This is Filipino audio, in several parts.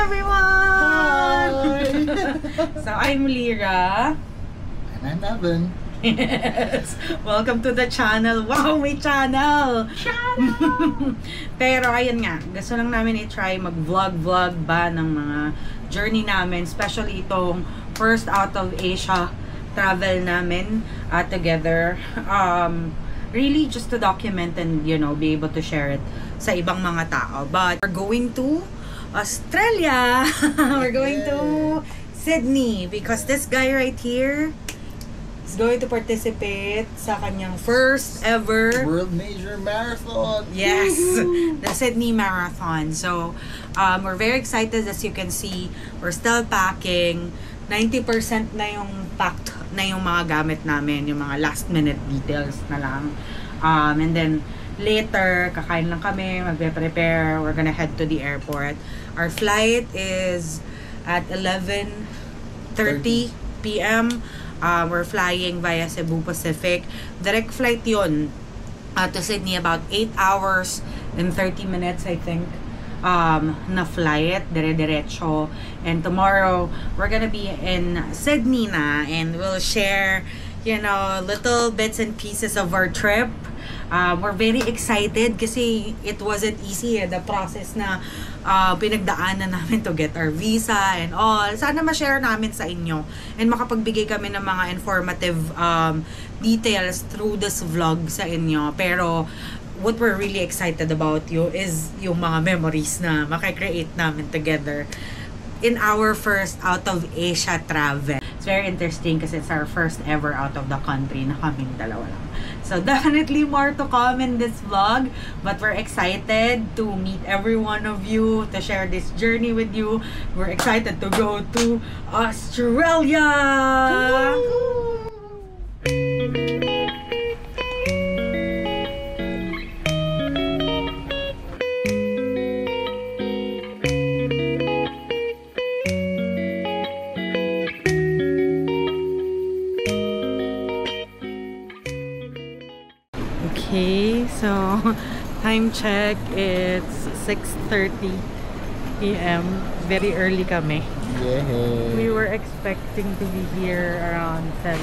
everyone! Hi! So I'm Lyra. And I'm Evan. Yes! Welcome to the channel. Wow, may channel! Channel! Pero ayun nga, gusto lang namin i-try mag-vlog ba ng mga journey namin, especially itong first out of Asia travel namin together. Really just to document and, you know, be able to share it sa ibang mga tao. But we're going to Australia. We're going to Sydney because this guy right here is going to participate sa kanyang first ever World Major Marathon. Yes, the Sydney Marathon. So we're very excited. As you can see, we're still packing. 90% na yung packed na yung mga gamit namin, yung mga last minute details na lang. And then later, kakain lang kami, magpe-prepare, we're gonna head to the airport. Our flight is at 11:30 p.m. We're flying via Cebu Pacific. Direct flight yun to Sydney, about 8 hours and 30 minutes, I think. Na flight, dire-diretso. And tomorrow, we're gonna be in Sydney na, and we'll share, you know, little bits and pieces of our trip. We're very excited kasi it wasn't easy, the process na pinagdaanan namin to get our visa and all. Sana ma-share namin sa inyo and makapagbigay kami ng mga informative details through this vlog sa inyo. Pero what we're really excited about is yung mga memories na makikreate namin together in our first out of Asia travel. It's very interesting kasi it's our first ever out of the country na kaming dalawa lang. So definitely more to come in this vlog, but we're excited to meet every one of you, to share this journey with you. We're excited to go to Australia! Okay, so time check, it's 6:30 p.m. Very early kami. Yay! We were expecting to be here around 7,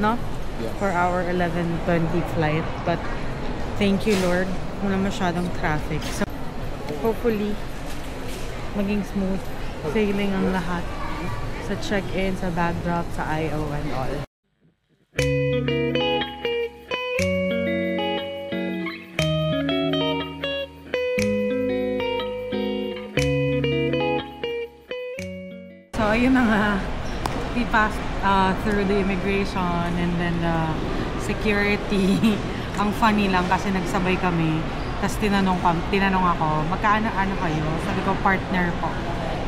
no? Yes. For our 11:20 flight. But thank you, Lord. Wala masyadong traffic. So hopefully, maging smooth sailing ang lahat. Sa check-in, sa bag drop, sa I.O. and all. So, yun na nga. We passed through the immigration and then the security. Ang funny lang kasi nagsabay kami. Tapos tinanong ako, magkaano-ano kayo? Sabi ko, partner po.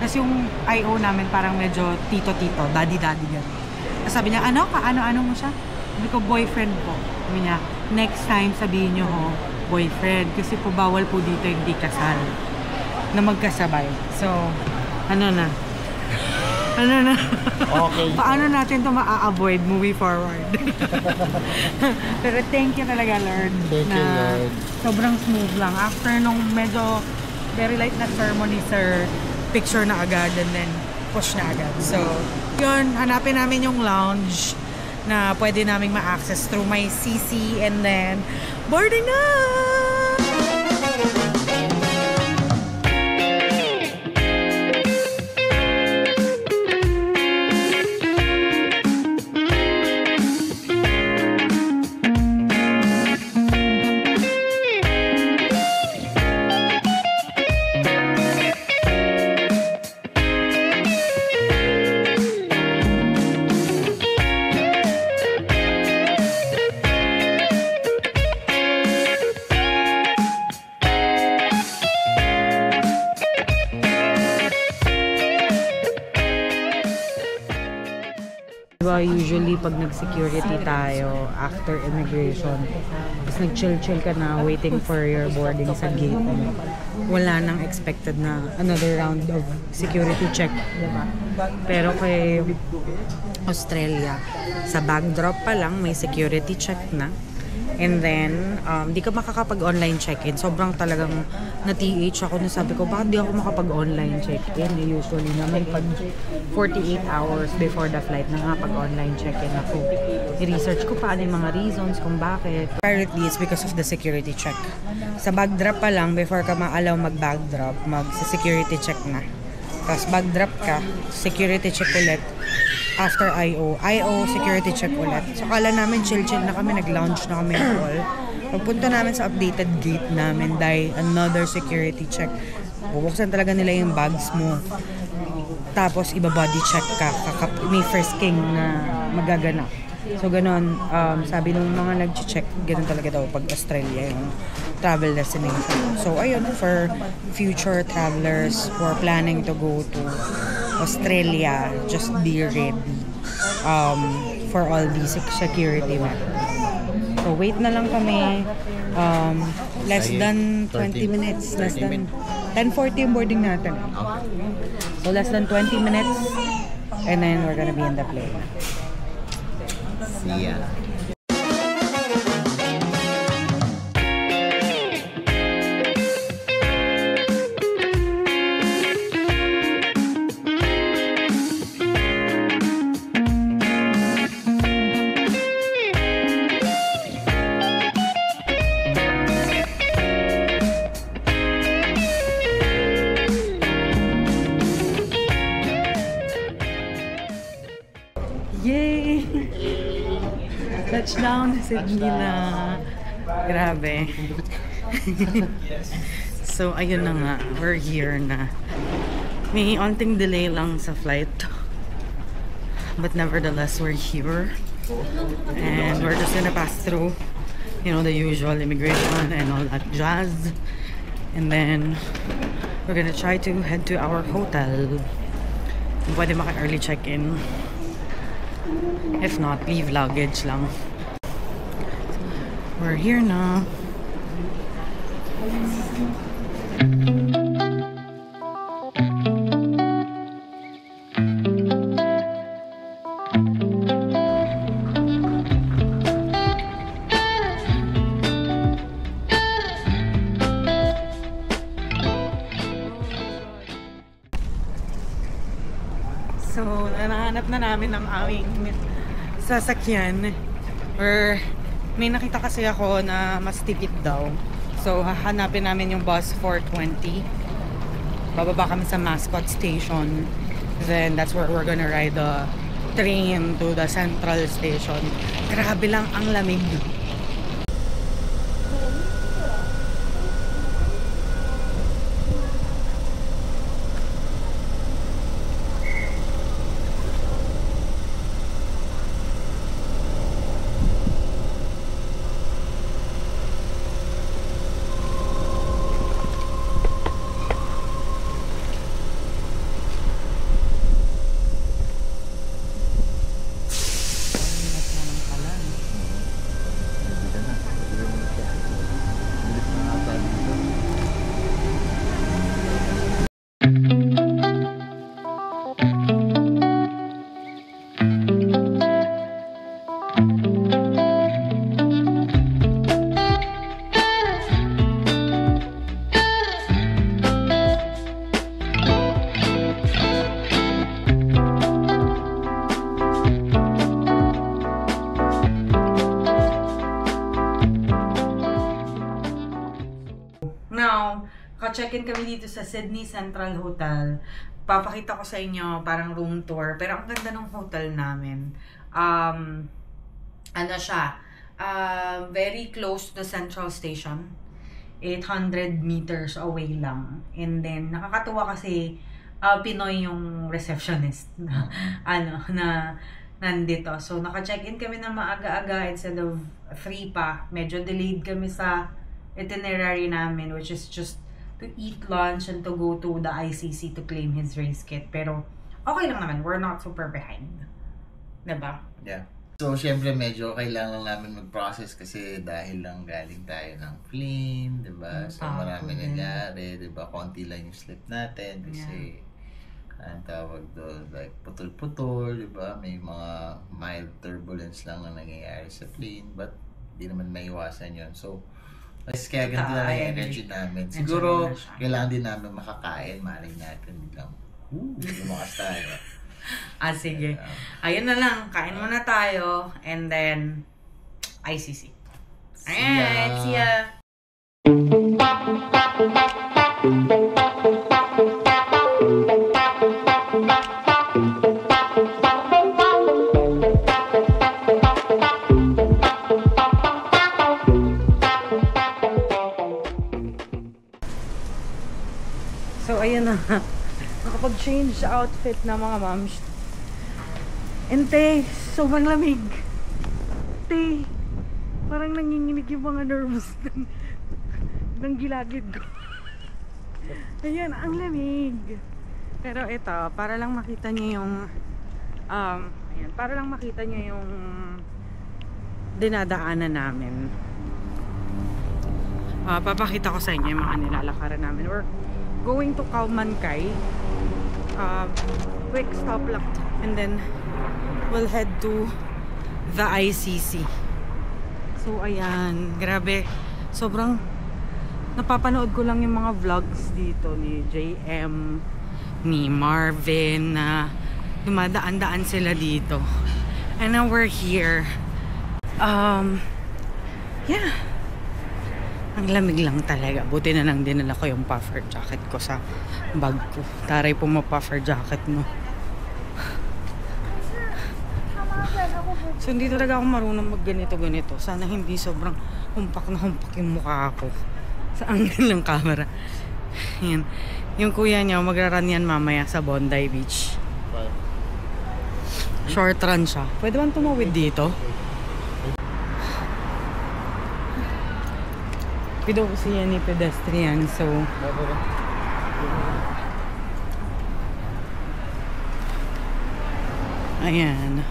Tapos yung I.O. namin parang medyo tito-tito, daddy-daddy yan. Tapos sabi niya, ano mo siya? Sabi ko, boyfriend po. Sabi niya, next time sabihin niyo ho, boyfriend. Kasi po bawal po dito hindi kasal. Na magkasabay. So, ano na? Okay. Paano natin ito ma-avoid moving forward? Pero thank you talaga, Lord. Thank you, Lord. Sobrang smooth lang. After nung medyo very light na ceremony, sir, picture na agad and then push na agad. So, yun, hanapin namin yung lounge na pwede naming ma-access through my CC and then boarding na! Diba, usually pag nag-security tayo after immigration, tapos nag-chill-chill ka na waiting for your boarding sa gate, wala nang expected na another round of security check, diba? Pero kay Australia, sa bag drop pa lang may security check na. And then, di ka makakapag-online check-in. Sobrang talagang na-TH ako na sabi ko, bakit di ako makapag-online check-in? Usually naman pag 48 hours before the flight nakapag-online check-in ako. I-research ko paano yung mga reasons kung bakit. Apparently, it's because of the security check. Sa bag drop pa lang, before ka ma-allow mag-bag drop, mag-security check na. Tapos bag drop ka, security check ulit. After IO, security check ulit. So, kala namin chill-chill na kami, nag-lounge na kami all. Pagpunta namin sa updated gate namin, dahil another security check. Bubuksan talaga nila yung bags mo. Tapos, iba-body check ka. May frisking na magaganap. So, ganon. Sabi nung mga nag-check, ganon talaga daw pag Australia yung travel destination. So, ayun, for future travelers who are planning to go to Australia, just be ready for all these security measures. So, wait na lang kami. Less than 20 minutes. Less than 10:40 yung boarding natin. So, less than 20 minutes. And then, we're gonna be in the plane. See ya. Yay! Touchdown sa Sydney na. Grabe. So, ayun na nga. We're here na. May onting delay lang sa flight. But nevertheless, we're here. And we're just gonna pass through, you know, the usual immigration and all that jazz. And then, we're gonna try to head to our hotel. Pwede maka-early check-in. If not, leave luggage lang. We're here now. So, nahanap na namin ang aming sasakyan. Or may nakita kasi ako na mas tipid daw. So, hahanapin namin yung bus 420. Bababa kami sa Mascot Station. Then, that's where we're gonna ride the train to the Central Station. Grabe lang ang lamig. Now, ka-check-in kami dito sa Sydney Central Hotel. Papakita ko sa inyo parang room tour. Pero ang ganda ng hotel namin. Ano siya? Very close to Central Station. 800 meters away lang. And then, nakakatuwa kasi Pinoy yung receptionist na, na nandito. So, naka-check-in kami na maaga-aga instead of 3 pa. Medyo delayed kami sa itinerary namin, which is just to eat lunch and to go to the ICC to claim his race kit. Pero, okay lang naman. We're not super behind. Diba? Yeah. So, syempre, medyo kailangan namin mag-process kasi dahil lang galing tayo ng plane, diba? So, marami nangyari, diba? Konti lang yung slip natin kasi ang tawag doon, like, putol-putol, diba? May mga mild turbulence lang na nangyayari sa plane. But, Hindi naman maiwasan yun. So, mas kaya ganito na lang yung energy namin. Siguro, kailangan din namin makakain. Malay natin biglang, lumakas tayo. Sige. Ayun na lang. Kain muna tayo. And then, ICC. Alright, see ya! So, ayun na. Nakapag-change outfit na mga moms. And te, sobrang lamig. Te, parang nanginginig yung mga nerves ng gilagid ko. Ayan, ang lamig. Pero ito, para lang makita niyo yung ayan, para lang makita niyo yung dinadaanan namin. Papakita ko sa inyo yung mga nilalakaran namin. We're going to Kaumankay. Quick stop lang. And then, we'll head to the ICC. So, ayan. Grabe. Sobrang napapanood ko lang yung mga vlogs dito ni JM, ni Marvin, na dumadaan-daan sila dito. And now we're here. Yeah. Ang lamig lang talaga. Buti na lang dinala ko yung puffer jacket ko sa bag ko. Taray po ma-puffer jacket, no? So, hindi talaga ako marunong mag-ganito-ganito. Sana hindi sobrang humpak na humpak yung mukha ko sa angle ng camera. Yan. Yung kuya niya, magra-run yan mamaya sa Bondi Beach. Short run siya. Pwede bang tumawid dito? Pido kasi yan ni pedestrian, so ayan.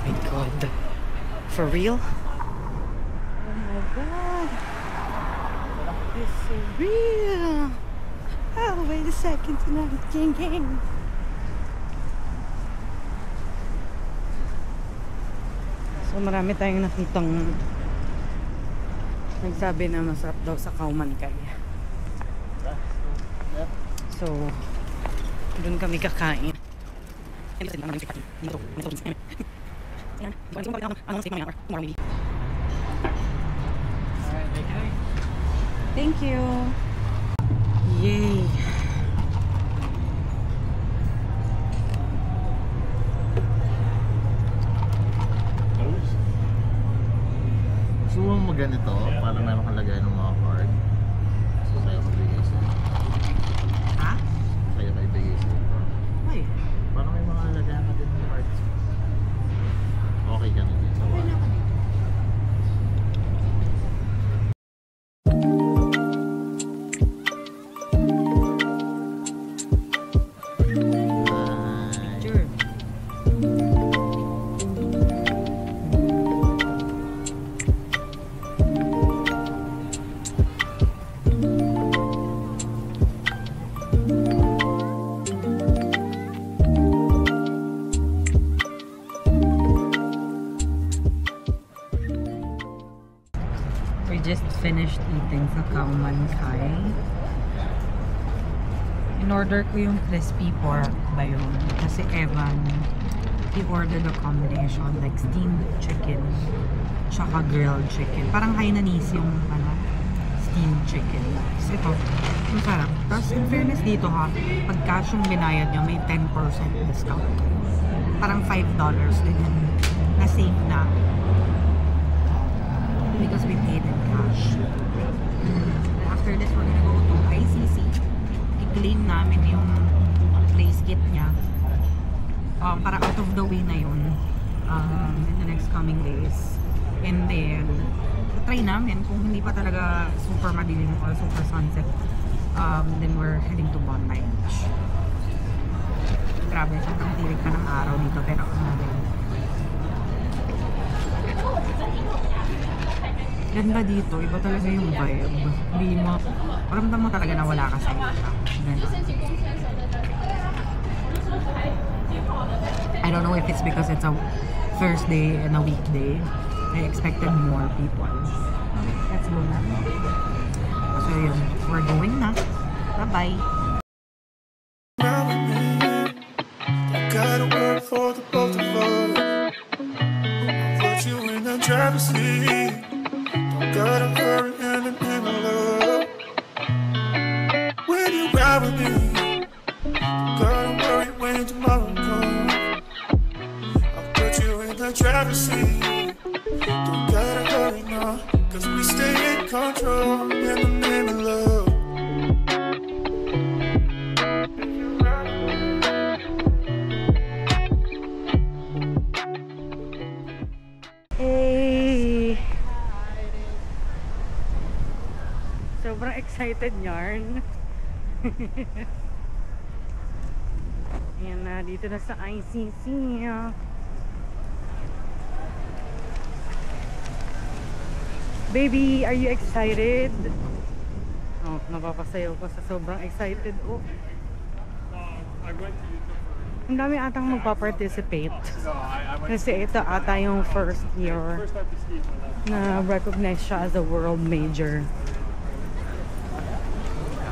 My God, for real? Oh my God, it's so real. Oh, wait a second, tonight, gang. So marami tayong nakitang nagsabi na masarap daw sa Kaumankay. So, doon kami kakain. Thank you. Yay. Gusto mo ganito para meron kang lagay ng mga card. So, kaya ko bigay sa'yo. Ha? Kaya kayo bigay sa'yo. Ay. Para may mga lagay ka din ng cards. Okay ka na din sa wala. Sure. We just finished eating sa Kaumankay. In-order ko yung crispy pork ba yun? Kasi Evan, he ordered a combination like steamed chicken tsaka grilled chicken. Parang Hainanese yung steamed chicken. Tapos ito, masarap. Tapos in fairness dito ha, pag cash yung binayad nyo, may 10% discount. Parang $5 din yung na-save na. Because we paid in cash. After this, we're gonna go to ICC. I-claim namin yung place kit niya. Para out of the way na yun in the next coming days. And then, try namin kung hindi pa talaga super madilim or super sunset. Then we're heading to Bondi Beach. Grabe, sobrang tirik ka ng araw dito, pero ganda dito, iba talaga yung vibe. Hindi mo, maramdam mo talaga na wala ka sa ito. I don't know if it's because it's a Thursday and a weekday, I expected more people. Let's go na. So yun, we're going na. Bye-bye. Gotta work for the both of us. I'll put you in the driver's seat. Don't gotta hurry in the name of love. When you ride with me, don't gotta worry when tomorrow comes. I'll put you in the driver's seat. Don't gotta hurry now, cause we stay in control in the name of love. Hey! Sobrang excited yarn. Ayan na, dito na sa ICC. Baby, are you excited? Oh, napapasayaw pa sa sobrang excited. Oh. I went to YouTube. Ang dami atang magpa-participate. No, I went Kasi ito ata yung first year first time to ski in my life. na recognize siya as a world major.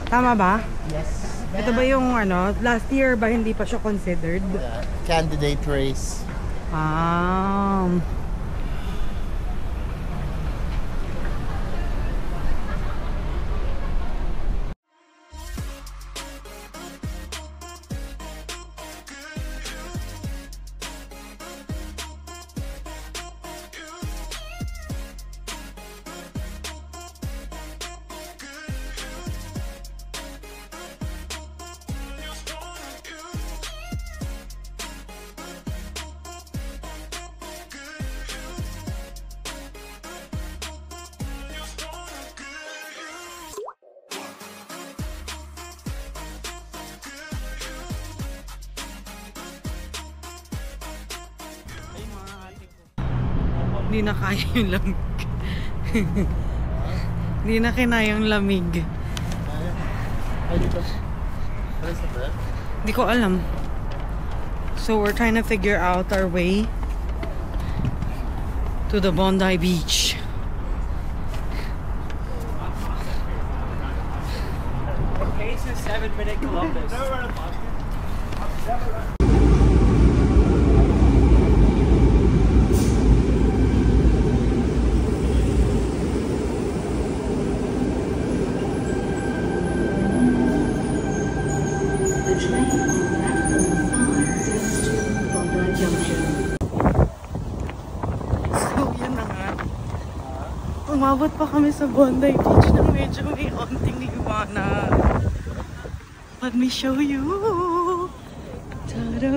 Tama ba? Yes. Ito ba yung ano, last year ba hindi pa siya considered? Candidate race. Hindi na kaya yung lamig. Hindi na kinaya yung lamig. Hindi ko alam. So we're trying to figure out our way to the Bondi Beach. Pace is 7-minute Columbus. So yun na nga. Umabot pa kami sa Bondi Beach na medyo may onting liwanag. Let me show you. Ta-da!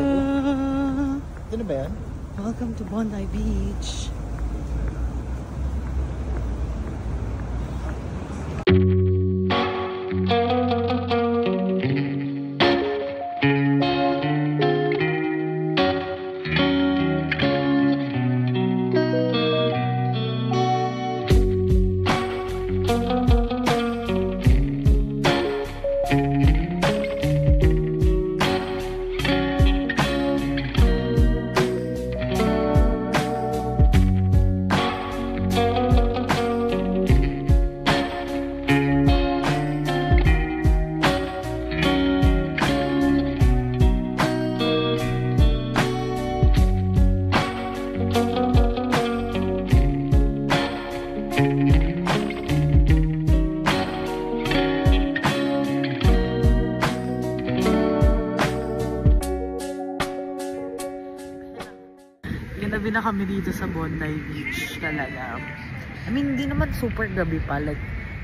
Ano ba yan? Welcome to Bondi Beach. Gabi na kami dito sa Bondi Beach talaga. I mean, hindi naman super gabi pa. Like,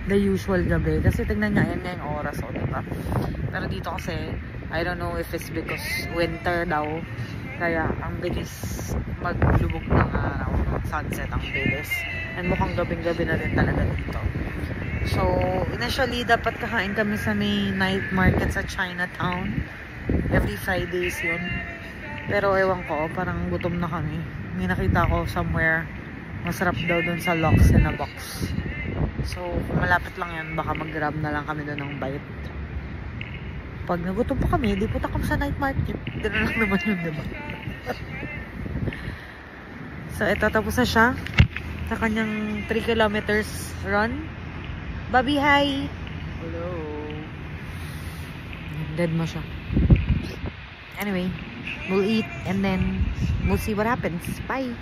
the usual gabi. Kasi tignan nga, yan nga yung oras. O, diba? Pero dito kasi, I don't know if it's because winter daw. Kaya, ang bilis maglubog ng araw. Sunset, ang bilis. And mukhang gabing-gabi na din talaga dito. So, initially, dapat kakain kami sa may night market sa Chinatown. Every Fridays yun. Pero ewan ko, parang gutom na kami. May nakita ko somewhere, masarap daw dun sa Locks in a Box. So, kung malapit lang yan, baka mag-grab na lang kami dun ng bite. Pag nagutom pa kami, di punta kami sa night market. Ganun lang naman yun, diba? So, eto, tapos na siya. sa kanyang 3 kilometers run. Bobby, hi! Hello. Dead mo siya. Anyway, we'll eat and then we'll see what happens. Bye!